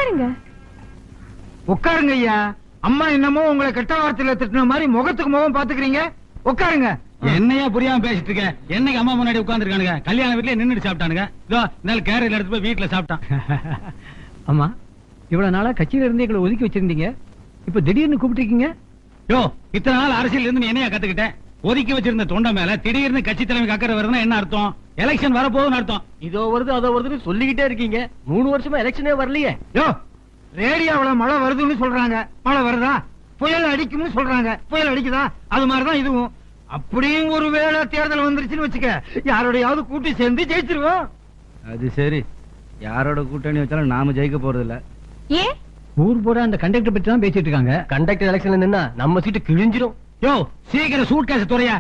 உட்காருங்க. உட்காருங்க ஐயா. அம்மா என்னமோ உங்களை கெட்ட வார்த்தையில திட்டின மாதிரி முகத்துக்கு முகம் பாத்துக்கிறீங்க. உட்காருங்க. என்னையா புரியாம பேசிட்டு இருக்க? என்னைக்கு அம்மா முன்னாடி உட்கார்ந்துருக்கானுங்க? கல்யாண வீட்டுல நின்னுட்டு சாப்பிட்டானுங்க. இதோ நாள் கேரள எடுத்து போய் வீட்டுல சாப்பிட்டான். அம்மா, இவ்வளவு நாளா கட்சியில இருந்து எங்களை ஒதுக்கி வச்சிருந்தீங்க, இப்ப திடீர்னு கூப்பிட்டுருக்கீங்க. யோ, இத்தனை நாள் அரசியல் இருந்து நீ என்னையா கத்துக்கிட்டேன்? ஒதுக்கி வச்சிருந்த தொண்டை மேல திடீர்னு கட்சி தலைமை அக்கறை வருதுன்னா என்ன அர்த்தம்? எலெக்ஷன் வரப்போகுதுன்னு அர்த்தம். இதோ வருது அதோ வருதுன்னு சொல்லிக்கிட்டே இருக்கீங்க. 3 வருஷமா எலெக்ஷனே வரலையே. யோ, ரேடியோவுல மழை வருதுன்னு சொல்றாங்க. மழை வருதா? புயல் அடிக்கும்னு சொல்றாங்க. புயல் அடிக்குதா? அது மாதிரிதான் இதுவும். அப்படியும் ஒரு வேளை தேர்தல் வந்துருச்சுன்னு வச்சுக்க, யாரோடையாவது கூட்டி சேர்ந்து ஜெயிச்சிருவோம். அது சரி, யாரோட கூட்டணி வச்சாலும் நாம ஜெயிக்க போறது இல்ல. ஏன்? ஊர் போட அந்த கண்டக்டர் பத்தி தான் பேசிட்டு இருக்காங்க. கண்டக்டர் எலெக்ஷன்ல நின்னா நம்ம சீட்டு கிழிஞ்சிரும். யோ, சீக்கிரம் சூட் கேஸ் துறையா.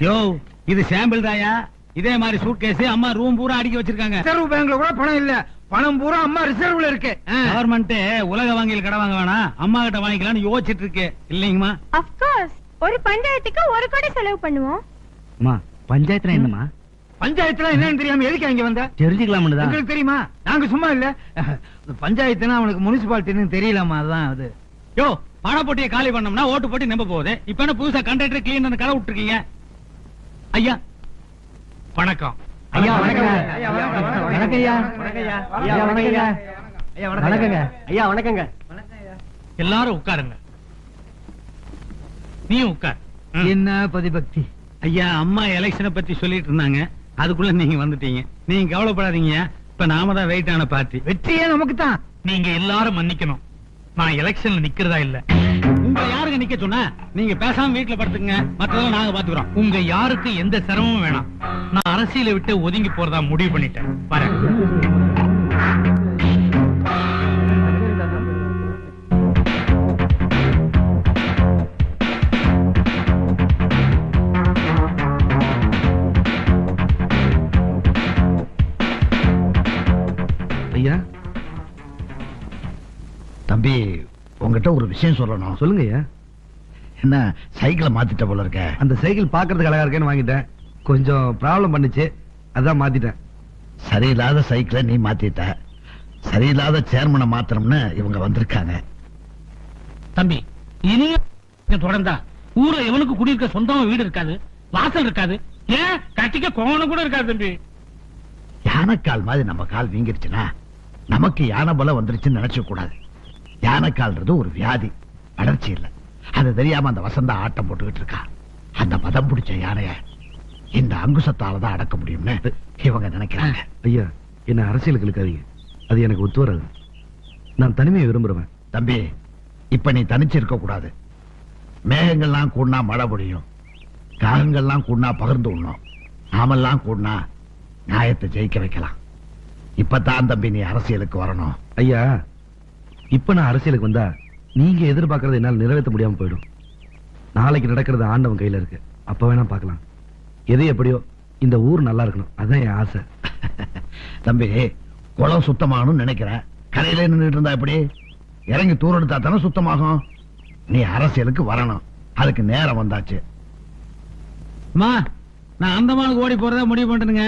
யோ, இது சாம்பிள் தாயா? இதே மாதிரி சூட் கேஸ் அம்மா ரூம் பூரா அடிக்க வச்சிருக்காங்க. ரிசர்வ் பேங்க்ல கூட பணம் இல்ல. பணம் பூரா அம்மா ரிசர்வ்ல இருக்கு. கவர்மெண்ட் உலக வங்கியில் கடை வாங்க வேணாம், அம்மா கிட்ட வாங்கிக்கலாம்னு யோசிச்சுட்டு இருக்கு. இல்லைங்கம்மா? Of course. ஒரு பஞ்சாயத்துக்கு 1 கோடி செலவு பண்ணுவோம். அம்மா, பஞ்சாயத்துல என்னமா? பஞ்சாயத்துல என்னன்னு தெரியாம எதுக்கு அங்க வந்த? தெரிஞ்சுக்கலாம்னு தான். உங்களுக்கு தெரியுமா? நாங்க சும்மா இல்ல. பஞ்சாயத்துனா அவனுக்கு முனிசிபாலிட்டின்னு தெரியலாமா? அதான் அது. யோ, பண போட்டியை காலி பண்ணோம்னா ஓட்டு போட்டி நம்ப போகுது. இப்ப என்ன புதுசா கண்டக்டர் கிளீனர் கடை விட்டுருக்கீங்க? ஐயா வணக்கம். ஐயா வணக்கம். வணக்கம் ஐயா. ஐயா வணக்கங்க. வணக்கங்க. ஐயா வணக்கங்க. எல்லாரும் உட்காருங்க. நீ உட்கார். என்ன பதிபக்தி. ஐயா, அம்மா எலெக்ஷனை பத்தி சொல்லிட்டு இருந்தாங்க, அதுக்குள்ள நீங்க வந்துட்டீங்க. நீங்க கவலைப்படாதீங்க. இப்ப நாம தான் வெயிட் ஆன பார்ட்டி. வெற்றியே நமக்கு தான். நீங்க எல்லாரும் மன்னிக்கணும், நான் எலெக்ஷன்ல நிக்கிறதா இல்ல. உங்க யாருங்க நிக்க சொன்னா? நீங்க பேசாம வீட்டுல படுத்துங்க, மத்ததெல்லாம் நாங்க பாத்துக்கிறோம். உங்க யாருக்கு எந்த சிரமமும் வேணாம். நான் அரசியலை விட்டு ஒதுங்கி போறதா முடிவு பண்ணிட்டேன். பாருங்க. ஐயா, தம்பி, உங்ககிட்ட ஒரு விஷயம் சொல்லணும். சொல்லுங்க ஐயா. என்ன சைக்கிளை மாத்திட்ட போல இருக்க? அந்த சைக்கிள் பாக்குறதுக்கு அழகா இருக்கேன்னு வாங்கிட்டேன். கொஞ்சம் ப்ராப்ளம் பண்ணுச்சு, அதான் மாத்திட்டேன். சரியில்லாத சைக்கிளை நீ மாத்திட்ட, சரியில்லாத சேர்மனை மாத்தணும்னு இவங்க வந்திருக்காங்க. தம்பி, இனியும் தொடர்ந்தா ஊர்ல எவனுக்கு குடியிருக்க சொந்தமா வீடு இருக்காது, வாசல் இருக்காது, ஏன் கட்டிக்க கோவணம் கூட இருக்காது. தம்பி, யானைக்கால் மாதிரி நம்ம கால் வீங்கிருச்சுன்னா நமக்கு யானை பலம் வந்துருச்சுன்னு நினைச்ச கூடாது. யானைக்கால்ன்றது ஒரு வியாதி, வளர்ச்சி இல்ல. அது தெரியாம அந்த வசந்தா ஆட்டம் போட்டுக்கிட்டு இருக்கா. அந்த மதம் பிடிச்ச யானைய இந்த அங்குசத்தாலதான் அடக்க முடியும்னு இவங்க நினைக்கிறாங்க. ஐயா, என்ன அரசியலுக்கு இழுக்காதீங்க, அது எனக்கு ஒத்து வராது. நான் தனிமையை விரும்புறேன். தம்பி, இப்ப நீ தனிச்சு இருக்க கூடாது. மேகங்கள்லாம் கூடனா மழை பொழியும், காகங்கள்லாம் கூடனா பகிர்ந்து உண்ணும், நாமெல்லாம் கூடனா நியாயத்தை ஜெயிக்க வைக்கலாம். இப்பதான் தம்பி நீ அரசியலுக்கு வரணும். ஐயா, இப்ப நான் அரசியலுக்கு வந்தா நீங்க எதிர்பார்க்கறதை என்னால் நிறைவேற்ற முடியாம போயிடும். நாளைக்கு நடக்கிறது ஆண்டவன் கையில இருக்கு, அப்ப வேணா பார்க்கலாம். எது எப்படியோ இந்த ஊர் நல்லா இருக்கணும், அதான் என் ஆசை. தம்பி, குளம் சுத்தமாகணும்னு நினைக்கிறேன். கரையில நின்றுட்டு இருந்தா எப்படி? இறங்கி தூர் எடுத்தா தானே சுத்தமாகும். நீ அரசியலுக்கு வரணும், அதுக்கு நேரம் வந்தாச்சு. அம்மா, நான் அந்தமானுக்கு ஓடி போறதா முடிவு பண்ணிட்டுங்க.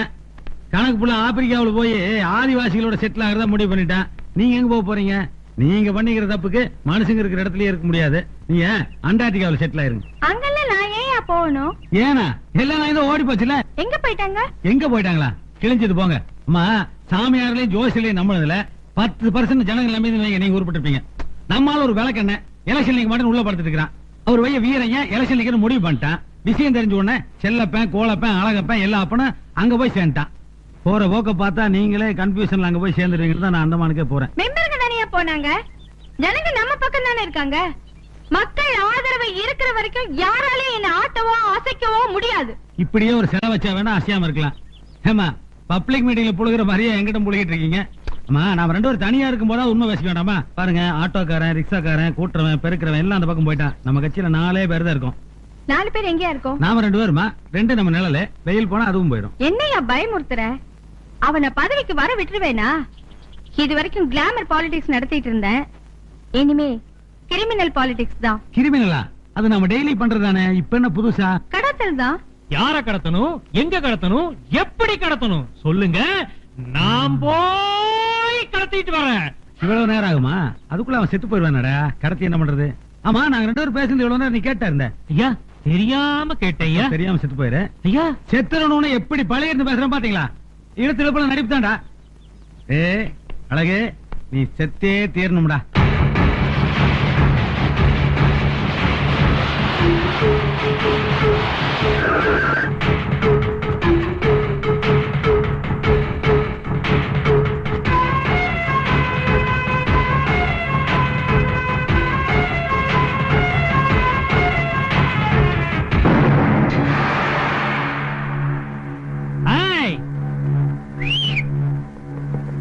கணக்கு புள்ள ஆப்பிரிக்காவில் போய் ஆதிவாசிகளோட செட்டில் ஆகிறதா முடிவு பண்ணிட்டேன். நீங்க எங்க போக போறீங்க? நீங்க பண்ணிக்கிற தப்புக்கு மனுஷங்க இருக்கிற இடத்துலயே இருக்க முடியாது. நீங்க அண்டார்டிகாவில் செட்டில் ஆயிருங்க. அங்கெல்லாம் நான் ஏன் போகணும்? ஏனா எல்லாம் நான் ஓடி போச்சுல. எங்க போயிட்டாங்க? எங்க போயிட்டாங்களா? கிழிஞ்சது போங்க. அம்மா, சாமியார்களையும் ஜோசியலையும் நம்பினதுல 10% ஜனங்கள் நம்பி நீங்க உருப்பட்டிருப்பீங்க. நம்மால ஒரு விளக்கெண்ண எலெக்ஷன் நீங்க மட்டும் உள்ள படுத்துட்டு இருக்கிறான். அவர் வைய வீரைய எலெக்ஷன் நிக்கிற முடிவு பண்ணிட்டான். விஷயம் தெரிஞ்ச உடனே செல்லப்பேன், கோலப்பேன், அழகப்பேன் எல்லா அப்பனும் அங்க போய் சேர்ந்துட்டான். போற போக்க பார்த்தா நீங்களே கன்ஃபியூஷன்ல அங்க போய் சேர்ந்துருவீங்கன்னு தான் நான் அந்தமானுக்கே போறேன். மெம்பர்கள் தானே போனாங்க, ஜனங்க நம்ம பக்கம் தானே இருக்காங்க. மக்கள் ஆதரவு இருக்கிற வரைக்கும் யாராலையும் என்ன ஆட்டவோ அசைக்கவோ முடியாது. இப்படியே ஒரு செலவு வச்சா வேணா அசையாம இருக்கலாம். ஏமா, பப்ளிக் மீட்டிங்ல புழுகிற மாதிரியே எங்கிட்ட புழுகிட்டு இருக்கீங்க. அம்மா, நாம 2 பேரும் தனியா இருக்கும் போது உண்மை பேசிக்க வேண்டாமா? பாருங்க, ஆட்டோக்காரன், ரிக்ஷாக்காரன், கூட்டுறவன், பெருக்கிறவன் எல்லாம் அந்த பக்கம் போயிட்டான். நம்ம கட்சியில 4 பேர் தான் இருக்கும். 4 பேர் எங்கயா இருக்கோம்? நாம 2 பேருமா, 2 நம்ம நிழல. வெயில் போனா அதுவும் போயிடும். என்னையா பயமுறுத்துற? அவனை பதவிக்கு வர விட்டுருவேனா? இது வரைக்கும் கிளாமர் பாலிடிக்ஸ் நடத்திட்டு இருந்தேன், இனிமே கிரிமினல் பாலிடிக்ஸ் தான். கிரிமினலா? அது நம்ம டெய்லி பண்றதானே, இப்ப என்ன புதுசா? கடத்தல் தான். யார கடத்தணும், எங்க கடத்தணும், எப்படி கடத்தணும் சொல்லுங்க, நான் போய் கடத்திட்டு வரேன். இவ்வளவு நேரம் ஆகுமா? அதுக்குள்ள அவன் செத்து போயிருவானடா. கடத்தி என்ன பண்றது? ஆமா, நாங்க 2 பேரும் பேசுறது இவ்வளவு நேரம் நீ கேட்டா இருந்த. ஐயா தெரியாம கேட்டையா. தெரியாம செத்து போயிரு. ஐயா செத்துறணும்னு எப்படி பழைய இருந்து பேசுறேன் பாத்தீங்களா? இடத்துல போல நடிப்புதான்டா. அழகு, நீ செத்தே தீரணும்டா.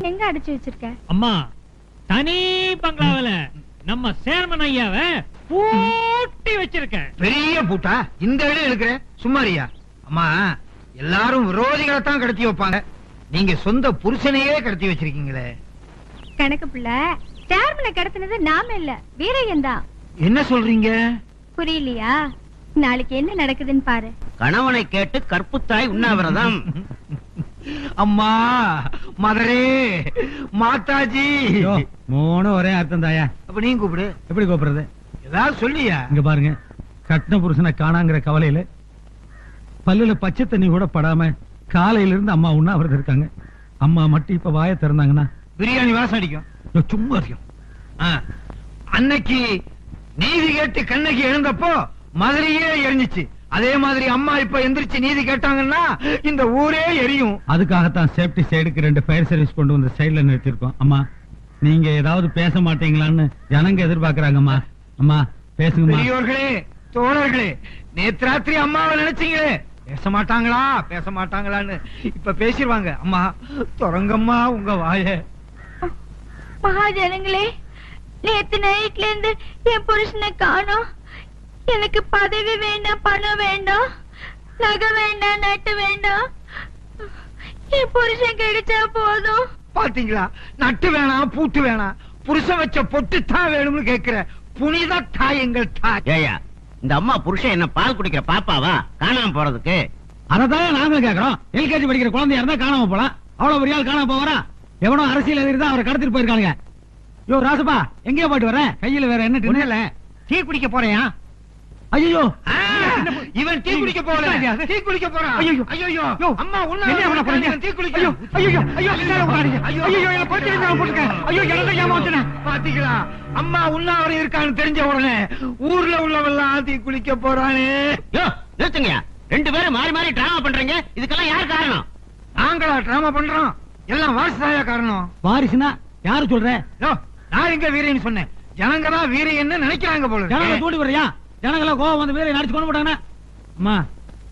எங்க அடைச்சு வச்சிருக்க? அம்மா, தனி பங்களாவில நம்ம சேர்மன் ஐயாவை பூட்டி வச்சிருக்கேன். பெரிய பூட்டா இந்த இடம் இருக்கிற சும்மாரியா? அம்மா, எல்லாரும் விரோதிகளை தான் கடத்தி வைப்பாங்க, நீங்க சொந்த புருஷனையே கடத்தி வச்சிருக்கீங்களே. கணக்கு புள்ள, சேர்மனை கடத்தினது நாம இல்ல, வீரையன் தான். என்ன சொல்றீங்க? புரியலையா? நாளைக்கு என்ன நடக்குதுன்னு பாரு. கணவனை கேட்டு கற்புத்தாய் உண்ணாவிரதம். அம்மா, மதரே, மாதாஜி. ஐயோ, மூணு ஒரே அர்த்தம் தாயா. அப்ப நீங்க கூப்பிடு. எப்படி கூப்பிடுறது? ஏதாவது சொல்லியா? இங்க பாருங்க, கட்டின புருஷனை காணாங்கிற கவலையில பல்லுல பச்சை தண்ணி கூட படாம காலையில இருந்து அம்மா உண்ணாவிரதம் இருக்காங்க. அம்மா மட்டும் இப்ப வாயை திறந்தாங்கன்னா பிரியாணி வாசம் அடிக்கும். ஐயோ, சும்மா இருக்கும். அன்னைக்கு நீதி கேட்டு கண்ணகி எழுந்தப்போ மதுரையே எரிஞ்சிச்சு. அதே மாதிரி அம்மா இப்ப எந்திரிச்சு நீதி கேட்டாங்கன்னா இந்த ஊரே எரியும். அதுக்காகத்தான் சேஃப்டி சைடுக்கு 2 ஃபயர் சர்வீஸ் கொண்டு வந்து சைடுல நிறுத்திருக்கோம். அம்மா, நீங்க ஏதாவது பேச மாட்டீங்களான்னு ஜனங்க எதிர்பார்க்கறாங்கம்மா. அம்மா, பேசுங்கம்மா. பெரியோர்களே, தோழர்களே, நேத்து ராத்திரி அம்மாவை நினைச்சீங்களே, பேச மாட்டாங்களா பேச மாட்டாங்களான்னு இப்ப பேசிடுவாங்க. அம்மா, தொடங்கம்மா உங்க வாய. மகாஜனங்களே, நேத்து நைட்ல இருந்து என் புருஷனை காணோம். எனக்கு பதவி வேண்டாம், பணம் வேண்டாம், நகை வேண்டாம், நட்டு வேண்டாம். என் புருஷன் கிடைச்சா போதும். பாத்தீங்களா? நட்டு வேணாம், பூட்டு வேணாம், புருஷன் வச்ச பொட்டு தான் வேணும்னு கேக்குற புனித தாய் எங்கள் தாய். ஏயா, இந்த அம்மா புருஷன் என்ன பால் குடிக்கிற பாப்பாவா காணாம போறதுக்கு? அததான் நாங்களும் கேக்குறோம். எல்கேஜி படிக்கிற குழந்தையா இருந்தா காணாம போலாம். அவ்வளவு பெரிய ஆள் காணாம போவாரா? எவனோ அரசியல் எதிர்த்து அவரை கடத்திட்டு போயிருக்காங்க. யோ ராசப்பா, எங்கேயோ போயிட்டு வர? கையில வேற என்ன டின்னர்ல? டீ குடிக்க போறேயா? ஐயோ, இவன் டீ குடிக்க போல, டீ குடிக்க போறான். ஐயோ, ஐயோ, அம்மா உன்ன என்ன பண்ண போறீங்க? டீ குடிக்க. ஐயோ, ஐயோ, ஐயோ, என்ன பண்ணாதீங்க. ஐயோ, என்ன போட்டுங்க, போட்டுங்க. ஐயோ, என்ன ஏமாத்துன? பாத்தீங்களா? அம்மா உண்ணாவிரதம் இருக்கான்னு தெரிஞ்ச உடனே ஊர்ல உள்ளவெல்லாம் டீ குளிக்க போறானே. யோ, நிறுத்துங்கயா. 2 பேரும் மாறி மாறி டிராமா பண்றீங்க. இதுக்கெல்லாம் யார் காரணம்? நாங்களா டிராமா பண்றோம்? எல்லாம் வாரிசுதாயா காரணம். வாரிசுனா யாரு சொல்ற? யோ, நான் எங்க வீரன்னு சொன்னேன்? ஜனங்க தான் வீரன்னு நினைக்கிறாங்க போல ஜனங்க இருக்கு. தூண்டி வரையா? ஜனங்களா கோவம் வந்து வீரை நடிச்சு கொண்டு போட்டாங்க. அம்மா,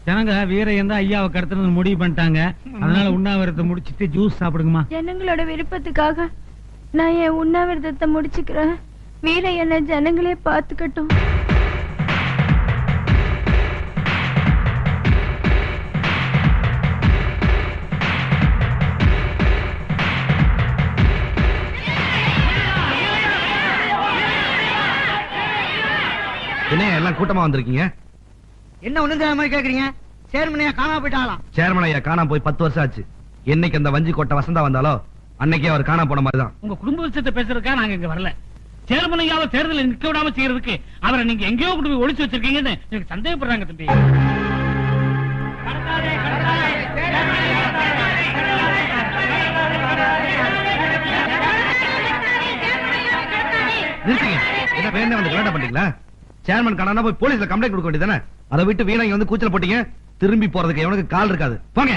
ஜனங்க வீரையன் தான் ஐயாவை கடத்தணும்னு முடிவு பண்ணிட்டாங்க. அதனால உண்ணாவிரதத்தை முடிச்சிட்டு ஜூஸ் சாப்பிடுங்கம்மா. ஜனங்களோட விருப்பத்துக்காக நான் என் உண்ணாவிரதத்தை முடிச்சுக்கிறேன். வீரையனை ஜனங்களே பார்த்துக்கட்டும். என்ன எல்லாம் கூட்டமா வந்திருக்கீங்க? என்ன ஒண்ணுங்க மாதிரி கேக்குறீங்க? சேர்மனையா காணாம போயிட்டாங்களாம். சேர்மன் ஐயா காணாம போய் 10 வருஷம் ஆச்சு. என்னைக்கு அந்த வஞ்சி கோட்டை வசந்தா வந்தாலோ அன்னைக்கே அவர் காணாம போன மாதிரிதான். உங்க குடும்ப விஷயத்தை பேசுறதுக்கா நாங்க இங்க வரல. சேர்மன் ஐயாவை தேர்தலில் நிக்க விடாம செய்யறதுக்கு அவரை நீங்க எங்கேயோ கொண்டு போய் ஒளிச்சு வச்சிருக்கீங்கன்னு எனக்கு சந்தேகப்படுறாங்க தம்பி. நிறுத்துங்க. என்ன வேணும் வந்து கலாட்டா பண்றீங்களா? சேர்மன் காணாம போய் போலீஸ்ல கம்ப்ளைண்ட் கொடுக்க வேண்டியதானே? அதை விட்டு வீணா இங்க வந்து கூச்சல போட்டீங்க. திரும்பி போறதுக்கு எவனுக்கு கால் இருக்காது. போங்க.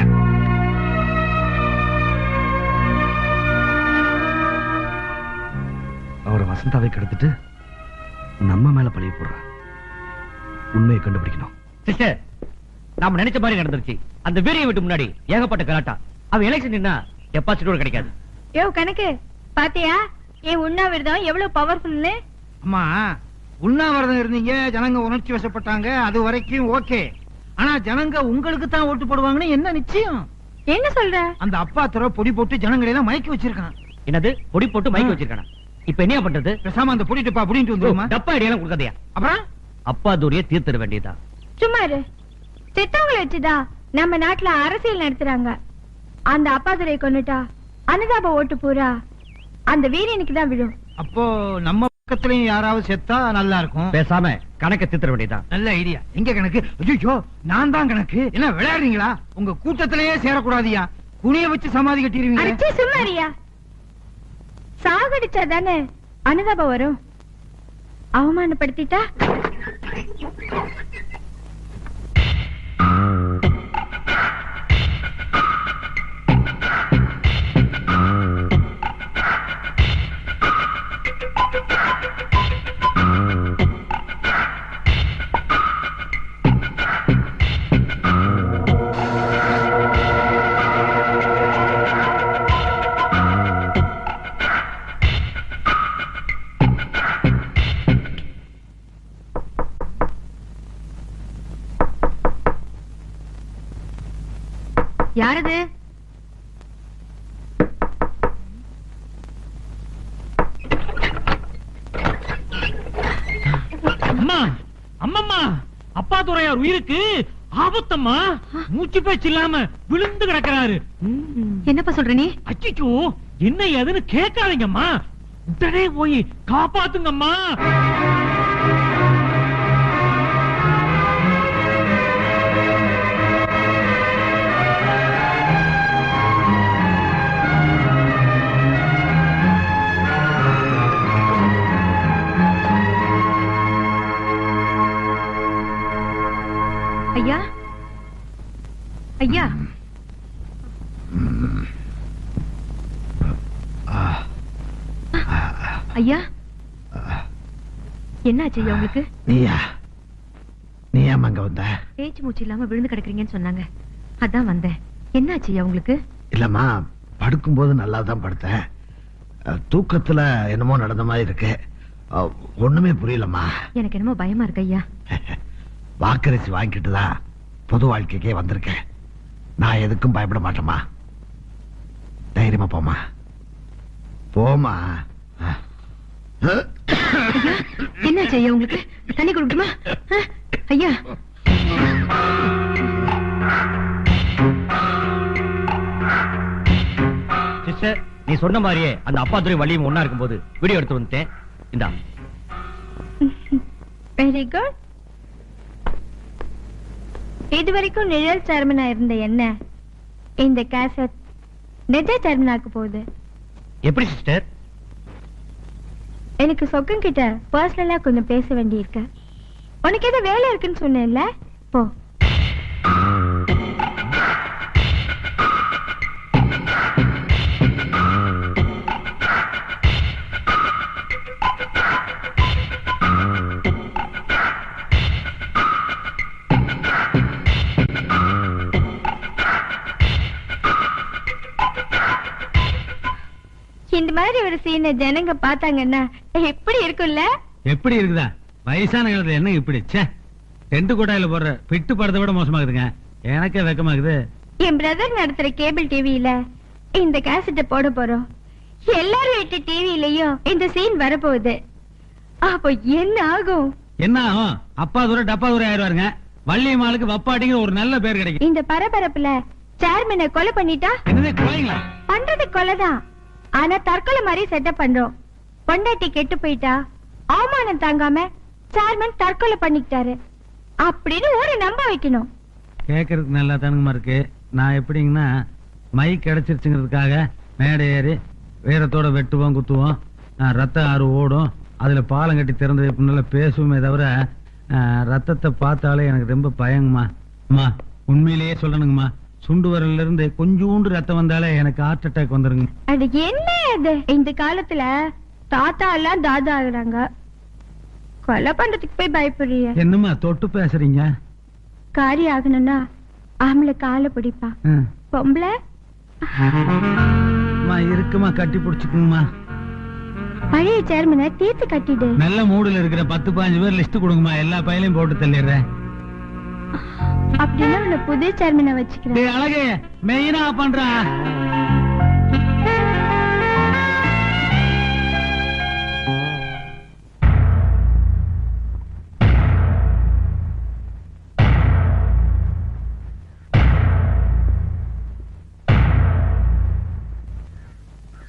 அவரை வசந்தாவை கடத்திட்டு நம்ம மேல பழிய போடுறான். உண்மையை கண்டுபிடிக்கணும். சிஸ்டர், நாம நினைச்ச மாதிரி நடந்துருச்சு. அந்த வீரிய விட்டு முன்னாடி ஏகப்பட்ட கலாட்டா. அவன் எலெக்ஷன் நின்னா டெபாசிட் கிடைக்காது. யோ கணக்கு, பாத்தியா என் உண்ணாவிரதம் எவ்வளவு பவர்ஃபுல்னு? அம்மா, உண்ணாவிரதம் இருந்தீங்க, ஜனங்க உணர்ச்சி வசப்பட்டாங்க, அது வரைக்கும் ஓகே. ஆனா ஜனங்க உங்களுக்கு தான் ஓட்டு போடுவாங்கன்னு என்ன நிச்சயம்? என்ன சொல்ற? அந்த அப்பா தர பொடி போட்டு ஜனங்களை எல்லாம் மயக்கி வச்சிருக்கான். என்னது பொடி போட்டு மைக் வச்சிருக்கானா? இப்ப என்ன பண்றது? பேசாம அந்த பொடி டப்பா புடிட்டு வந்துருமா? டப்பா ஐடியா கொடுக்காதயா. அப்புறம் அப்பா துரைய தீர்த்திட வேண்டியதான். சும்மா இரு. செத்தவங்களை வச்சுதான் நம்ம நாட்டுல அரசியல் நடத்துறாங்க. அந்த அப்பாதுரையை கொன்னுட்டா அனுதாப ஓட்டு பூரா அந்த வீரனுக்கு தான் விழும். அப்போ நம்ம பக்கத்துலயும் யாராவது செத்தா நல்லா இருக்கும். பேசாம கணக்க தீர்த்திட வேண்டியதான். நல்ல ஐடியா. எங்க கணக்கு? ஐயோ, நான் தான் கணக்கு. என்ன விளையாடுறீங்களா? உங்க கூட்டத்திலேயே சேரக்கூடாதியா. குனிய வச்சு சமாதி கட்டிடுவீங்க. அடிச்சே சும்மா இருயா. சாகடிச்சா தானே அனுதாபம் வரும். அவமானப்படுத்திட்டா யாரது? அம்மா, அம்மம்மா, அப்பா துரையார் உயிருக்கு ஆபத்தம்மா. மூச்சு பேச்சு இல்லாம விழுந்து கிடக்கிறாரு. என்னப்பா சொல்ற நீ? அச்சோ, என்ன ஏதுன்னு கேட்காதீங்கம்மா. உடனே போய் காப்பாத்துங்கம்மா. ஐயா, ஐயா, ஐயா, என்னாச்சு ஐயா உங்களுக்கு? நீ ஏன் அங்க வந்த? பேச்சு மூச்சு இல்லாம விழுந்து கிடக்குறீங்கன்னு சொன்னாங்க, அதான் வந்தேன். என்னாச்சு ஐயா உங்களுக்கு? இல்லம்மா, படுக்கும்போது நல்லா தான் படுத்தேன். தூக்கத்துல என்னமோ நடந்த மாதிரி இருக்கு. ஒண்ணுமே புரியலம்மா. எனக்கு என்னமோ பயமா இருக்கு ஐயா. வாக்கரிசி வாங்கிட்டு தான் பொது வாழ்க்கைக்கே வந்திருக்கேன். நான் எதுக்கும் பயப்பட மாட்டேம்மா. தைரியமா போமா, போமா. என்னாச்சு ஐயா உங்களுக்கு? தண்ணி கொடுக்கட்டுமா ஐயா? சிஸ்டர், நீ சொன்ன மாதிரியே அந்த அப்பா துரை வள்ளியும் ஒன்னா இருக்கும்போது வீடியோ எடுத்து வந்துட்டேன். இந்தா. Very good. இது வரைக்கும் நிழல் சேர்மனா இருந்த என்ன இந்த கேசட் நிஜ சேர்மனாக்கு போகுது. எப்படி சிஸ்டர்? எனக்கு சொக்கம் கிட்ட பர்சனலா கொஞ்சம் பேச வேண்டி இருக்கு. உனக்கு ஏதோ வேலை இருக்குன்னு சொன்னேன்ல, போ. இந்த மாதிரி ஒரு சீனை ஜனங்க பார்த்தாங்கன்னா எப்படி இருக்கும்ல? எப்படி இருக்குதா? வயசான காலத்துல என்ன இப்படி டென்ட் கொட்டாயில போடுற பிட்டு படத்தை விட மோசமாகுதுங்க. எனக்கே வெக்கமாகுது. என் பிரதர் நடத்துற கேபிள் டிவியில இந்த கேசட்டை போட போறோம். எல்லாரும் வீட்டு டிவிலயும் இந்த சீன் வரப்போகுது. அப்போ என்ன ஆகும்? என்ன ஆகும்? அப்பா துரை டப்பா துரை ஆயிடுவாருங்க. வள்ளியம்மாளுக்கு வப்பாட்டிங்கிற ஒரு நல்ல பேர் கிடைக்கும். இந்த பரபரப்புல சேர்மனை கொலை பண்ணிட்டா? என்னதே கொலைங்களா? பண்றது கொலைதான், ஆனா தற்கொலை மாதிரி செட்டப் பண்றோம். பொண்டாட்டி கெட்டு போயிட்டா அவமானம் தாங்காம சேர்மன் தற்கொலை பண்ணிக்கிட்டாரு அப்படின்னு ஊரை நம்ப வைக்கணும். கேக்குறதுக்கு நல்லா தானுங்கம்மா இருக்கு. நான் எப்படிங்கன்னா மைக் கிடைச்சிருச்சுங்கிறதுக்காக மேடை ஏறி வீரத்தோட வெட்டுவோம் குத்துவோம், ரத்த ஆறு ஓடும், அதுல பாலம் கட்டி திறந்து வைப்புனால பேசுவோமே தவிர ரத்தத்தை பார்த்தாலே எனக்கு ரொம்ப பயங்கம்மா. அம்மா உண்மையிலேயே சொல்லணுங்கம்மா, சுண்டு வரல இருந்து கொஞ்சோண்டு ரத்தம் வந்தாலே எனக்கு ஹார்ட் அட்டாக் வந்துருங்க. அது என்ன அது? இந்த காலத்துல தாத்தா எல்லாம் தாதா ஆகுறாங்க, கொலை பண்றதுக்கு போய் பயப்படுறிய. என்னம்மா தொட்டு பேசுறீங்க? காரியம் ஆகணும்னா ஆம்பளை காலை பிடிப்பா, பொம்பளை இருக்குமா கட்டி பிடிச்சுக்குங்கம்மா. பழைய சேர்மனை தீர்த்து கட்டிடு. நல்ல மூடுல இருக்கிற 10-15 பேர் லிஸ்ட் கொடுங்கம்மா, எல்லா பையிலையும் போட்டு தள்ளிடுறேன். அப்படின்னா உன்னை புது சேர்மனை வச்சுக்கிறேன். அழகு மெயினா பண்றா.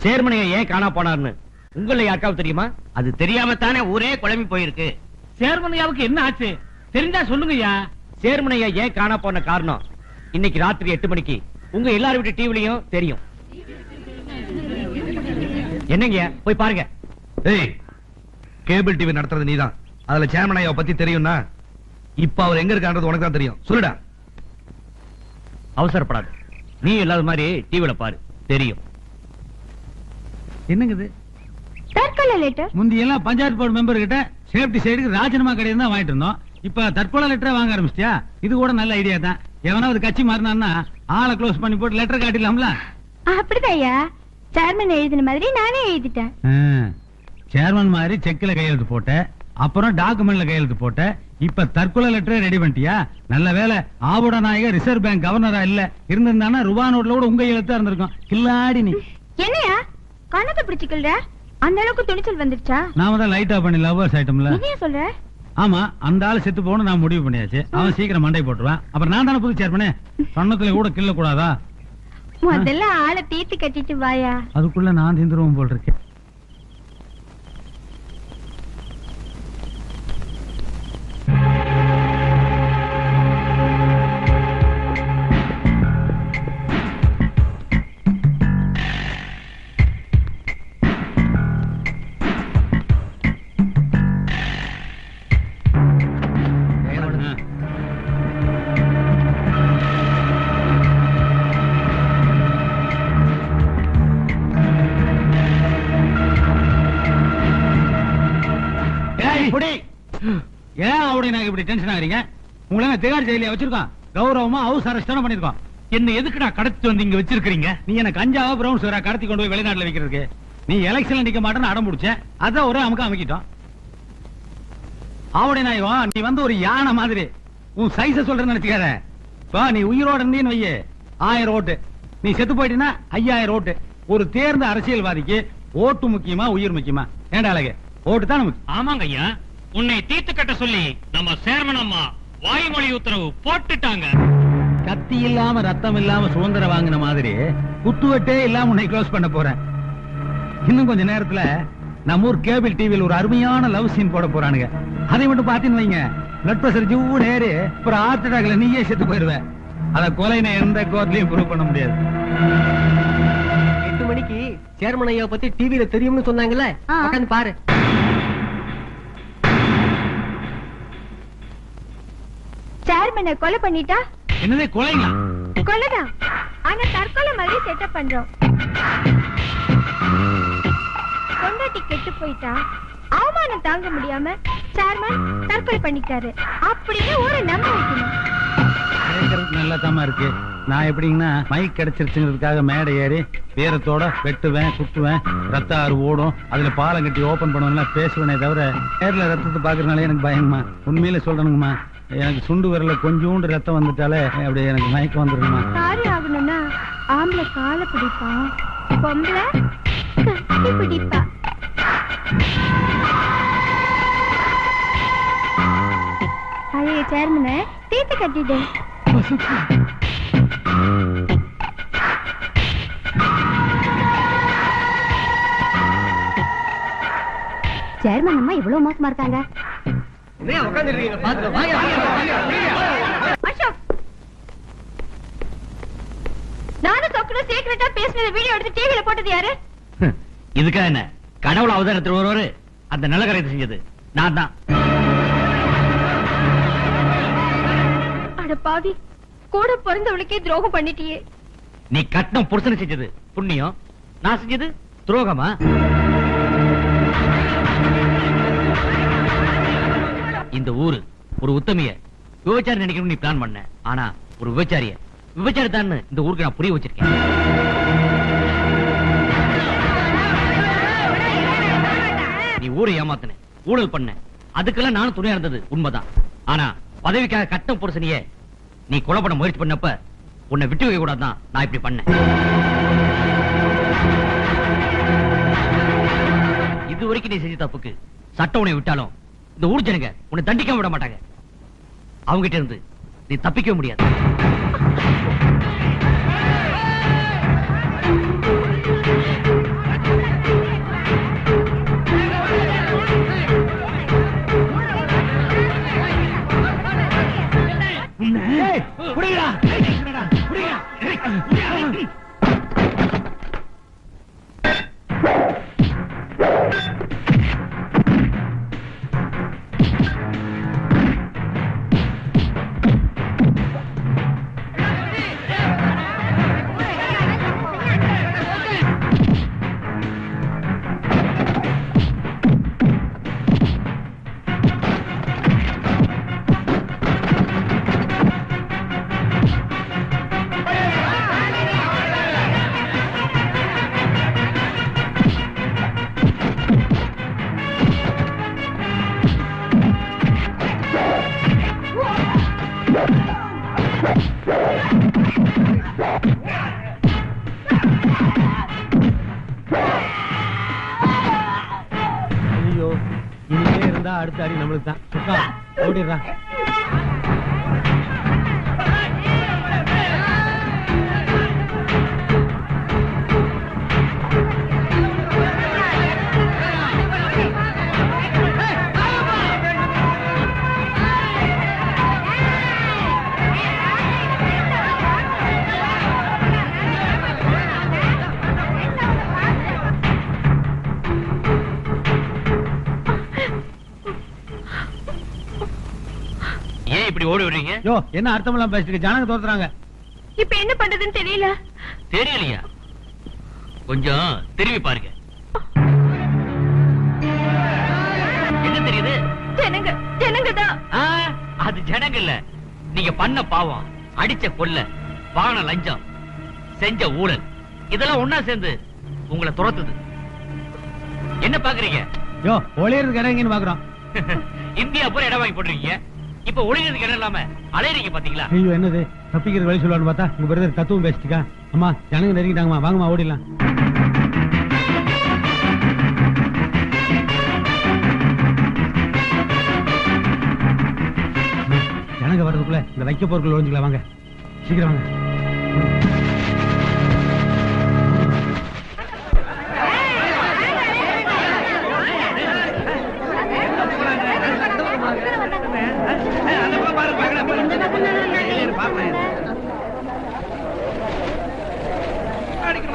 சேர்மனைய ஏன் காணா போனார்னு உங்களை யாருக்காவது தெரியுமா? அது தெரியாம தானே ஊரே குழம்பி போயிருக்கு. சேர்மனையாவுக்கு என்ன ஆச்சு தெரிஞ்சா சொல்லுங்கய்யா. சேர்மனைய ஏன் காணா போன காரணம் இன்னைக்கு ராத்திரி 8 மணிக்கு உங்க எல்லாரும் வீட்டு டிவிலையும் தெரியும். என்னங்க போய் பாருங்க. ஏய், கேபிள் டிவி நடத்துறது நீதான். அதுல சேர்மன் ஐயாவை பத்தி தெரியும்னா இப்ப அவர் எங்க இருக்கான்றது உனக்கு தான் தெரியும். சொல்லுடா. அவசரப்படாது. நீ இல்லாத மாதிரி டிவில பாரு, தெரியும். என்னங்க இது? தற்கொலை லெட்டர். முந்தி எல்லாம் பஞ்சாயத்து போர்டு மெம்பர் கிட்ட சேஃப்டி சைடுக்கு ராஜினாமா கடையில் தான் வாங்கிட்டு இருந்தோம். இப்ப தற்கொலை லெட்டரே வாங்க ஆரம்பிச்சிட்டியா? இது கூட நல்ல ஐடியா தான். எவனாவது கட்சி மாறினான்னா ஆளை க்ளோஸ் பண்ணி போட்டு லெட்டர் காட்டிடலாம்ல. அப்படிதான் ஐயா, சேர்மன் எழுதின மாதிரி நானே எழுதிட்டேன். சேர்மன் மாதிரி செக்ல கையெழுத்து போட்ட, அப்புறம் டாக்குமெண்ட்ல கையெழுத்து போட்ட, இப்ப தற்கொலை லெட்டரே ரெடி பண்ணிட்டியா? நல்ல வேலை ஆவுட நாயகர் ரிசர்வ் பேங்க் கவர்னரா இல்ல இருந்திருந்தானா ரூபா நோட்ல கூட உங்க எழுத்தா இருந்திருக்கும். கில்லாடி நீ. என்னையா கணத்தை பிடிச்சுக்கல்ற? அந்த அளவுக்கு துணிச்சல் வந்துருச்சா? நாம தான் லைட்டா பண்ணி லவ்வர்ஸ் ஐட்டம்ல. என்ன சொல்ற? ஆமா, அந்த ஆளு செத்து போகணும் நான் முடிவு பண்ணியாச்சு. அவன் சீக்கிரம் மண்டை போட்டுருவான். அப்புறம் நான் தானே புது சேர்மனே, சொன்னத்துல கூட கில்ல கூடாதா? முதல்ல ஆளை தீர்த்து கட்டிட்டு வாயா. அதுக்குள்ள நான் தீந்துருவோம் போல் இருக்கேன். ஏன் அப்படி நான் இப்படி டென்ஷன் ஆகிறீங்க? உங்களை திகார் ஜெயிலியா வச்சிருக்கோம். கௌரவமா ஹவுஸ் அரெஸ்ட் பண்ணிருக்கோம். என்ன எதுக்குடா கடத்தி வந்து இங்க வச்சிருக்கீங்க? நீ எனக்கு கஞ்சாவா பிரவுன் சுகரா கடத்தி கொண்டு போய் வெளிநாட்டுல வைக்கிறதுக்கு. நீ எலெக்ஷன்ல நிக்க மாட்டேன்னு அடம் பிடிச்ச. அதான் ஒரே அமுக்க அமைக்கிட்டோம். ஆவடி நாயகம், நீ வந்து ஒரு யானை மாதிரி. உன் சைஸ சொல்றேன்னு நினைச்சுக்காத. இப்போ நீ உயிரோட இருந்தீன்னு வையே 1000 ஓட்டு, நீ செத்து போயிட்டீங்கன்னா 5000 ஓட்டு. ஒரு தேர்ந்த அரசியல்வாதிக்கு ஓட்டு முக்கியமா உயிர் முக்கியமா? ஏண்டா அழகு, ஓட்டு தான் முக்கியம். ஆமாங்க ஐயா, உன்னை தீர்த்து கட்ட சொல்லி நம்ம சேர்மன் அம்மா வாய்மொழி உத்தரவு போட்டுட்டாங்க. கத்தி இல்லாம ரத்தம் இல்லாம சுதந்திரம் வாங்கின மாதிரி குத்துவட்டே இல்லாம உன்னை க்ளோஸ் பண்ண போறேன். இன்னும் கொஞ்ச நேரத்துல நம்ம ஊர் கேபிள் டிவியில் ஒரு அருமையான லவ் சீன் போட போறானுங்க. அதை மட்டும் பாத்தீங்கன்னு வைங்க, பிளட் பிரஷர் ஜூ நேரு, அப்புறம் ஹார்ட் அட்டாக்ல நீயே செத்து போயிருவ. அத கொலைனை எந்த கோர்ட்லயும் ப்ரூவ் பண்ண முடியாது. 8 மணிக்கு சேர்மன் ஐயா பத்தி டிவில தெரியும்னு சொன்னாங்கல்ல, உட்கார்ந்து பாரு. சேர்மனை கொலை பண்ணிட்டா? என்னதே கொலைங்களா? கொலைதான், ஆனா தற்கொலை மாதிரி செட்டப் பண்றோம். பொண்டாட்டி கெட்டு போயிட்டா, அவமானம் தாங்க முடியாம சேர்மன் தற்கொலை பண்ணிட்டாரு அப்படின்னு ஊரை நம்ப வைக்கணும். நல்லா தாமா இருக்கு. நான் எப்படிங்கன்னா மைக் கிடைச்சிருச்சுங்கிறதுக்காக மேடை ஏறி வீரத்தோட வெட்டுவேன், குத்துவேன், ரத்த ஆறு ஓடும், அதுல பாலம் கட்டி ஓபன் பண்ணுவேன் பேசுவேனே தவிர நேர்ல ரத்தத்தை பாக்குறதுனால எனக்கு பயங்கமா. உண்மையில சொல்றேனுங்கம்மா, எனக்கு சுண்டு விரல கொஞ்சோண்டு ரத்தம் வந்துட்டாலே அப்படி எனக்கு மயக்கம் வந்துருங்கம்மா. சாரி ஆகணும்னா ஆம்பளை காலை பிடிப்பான், பொம்பளை கட்டி பிடிப்பா. பழைய சேர்மனை தீர்த்து கட்டிடு. சேர்மன் அம்மா இவ்வளவு மோசமா இருக்காங்க. அசோக், நானும் சொக்கனும் சீக்கிரட்டா பேசினத வீடியோ எடுத்து டிவில போட்டது யாரு? இதுக்கா என்ன கடவுள் அவதாரத்தில் ஒருவரு அந்த நல்ல காரியத்தை செஞ்சது நான் தான். அட பாவி, கூட பிறந்தவளுக்கே துரோகம் பண்ணிட்டியே. நீ கட்டம் புருஷனை செஞ்சது புண்ணியம், நான் செஞ்சது துரோகமா? இந்த ஊரு ஒரு உத்தமிய விபச்சாரி நினைக்கணும் நீ பிளான் பண்ண. ஆனா ஒரு விபச்சாரி தான் இந்த ஊருக்கு நான் புரிய வச்சிருக்கேன். நீ ஊரை ஏமாத்தின, ஊழல் பண்ண, அதுக்கெல்லாம் நானும் துணையா இருந்தது உண்மைதான். ஆனா பதவிக்காக கட்டம் புருஷனிய நீ கொலை பண்ண முயற்சி பண்ணப்ப உன்னை விட்டு வைக்க கூடாதான் நான் இப்படி பண்ணேன். இதுவரைக்கும் நீ செஞ்ச தப்புக்கு சட்டம் உன்னை விட்டாலும் இந்த ஊர் ஜனங்க உன்னை தண்டிக்க விட மாட்டாங்க. அவங்கிட்ட இருந்து நீ தப்பிக்க முடியாது. இனிமே இருந்தா அடுத்த அடி நம்மளுக்கு தான். சுக்கா, ஓடிடுறா. ஏன் இப்படி ஓடி விடுறீங்க? யோ, என்ன அர்த்தமெல்லாம் பேசிட்டு ஜனங்க தோத்துறாங்க. இப்ப என்ன பண்றதுன்னு தெரியல. தெரியலையா? கொஞ்சம் திரும்பி பாருங்க. என்ன தெரியுது? ஜனங்க ஜனங்கதான். அது ஜனங்க இல்ல, நீங்க பண்ண பாவம், அடிச்ச கொல்ல, வாங்கின லஞ்சம், செஞ்ச ஊழல், இதெல்லாம் ஒன்னா சேர்ந்து உங்களை துரத்துது. என்ன பாக்குறீங்க? யோ, ஒளியறதுக்கு இடம் எங்கன்னு பாக்குறோம். இந்தியா பூரா இடம் வாங்கி போட்டுருக்கீங்க, இப்ப ஒளிகிறதுக்கு இடம் இல்லாம அலையறீங்க பாத்தீங்களா? ஐயோ, என்னது தப்பிக்கிறது வழி சொல்லுவான்னு பார்த்தா உங்க பிரதர் தத்துவம் பேசிட்டுக்கா. அம்மா, ஜனங்க நெருங்கிட்டாங்கம்மா, வாங்கம்மா ஓடிடலாம். ஜனங்க வர்றதுக்குள்ள இந்த வைக்க பொருட்கள் ஒழிஞ்சுக்கலாம். வாங்க, சீக்கிரம் வாங்க.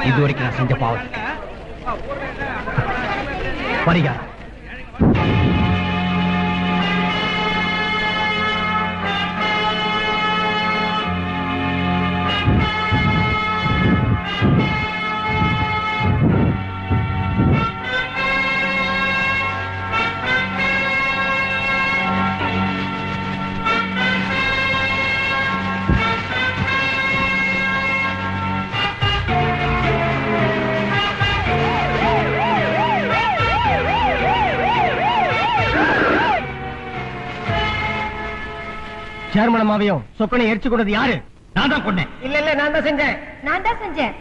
இதுவரைக்கும் நான் செஞ்ச பாவம் பரிகாரம். சேர்மன் அம்மாவையும் சொக்கனை எரிச்சு கொண்டது யாரு? நான் தான் கொன்னேன். இல்ல நான் தான் செஞ்சேன். நான் தான் செஞ்சேன்.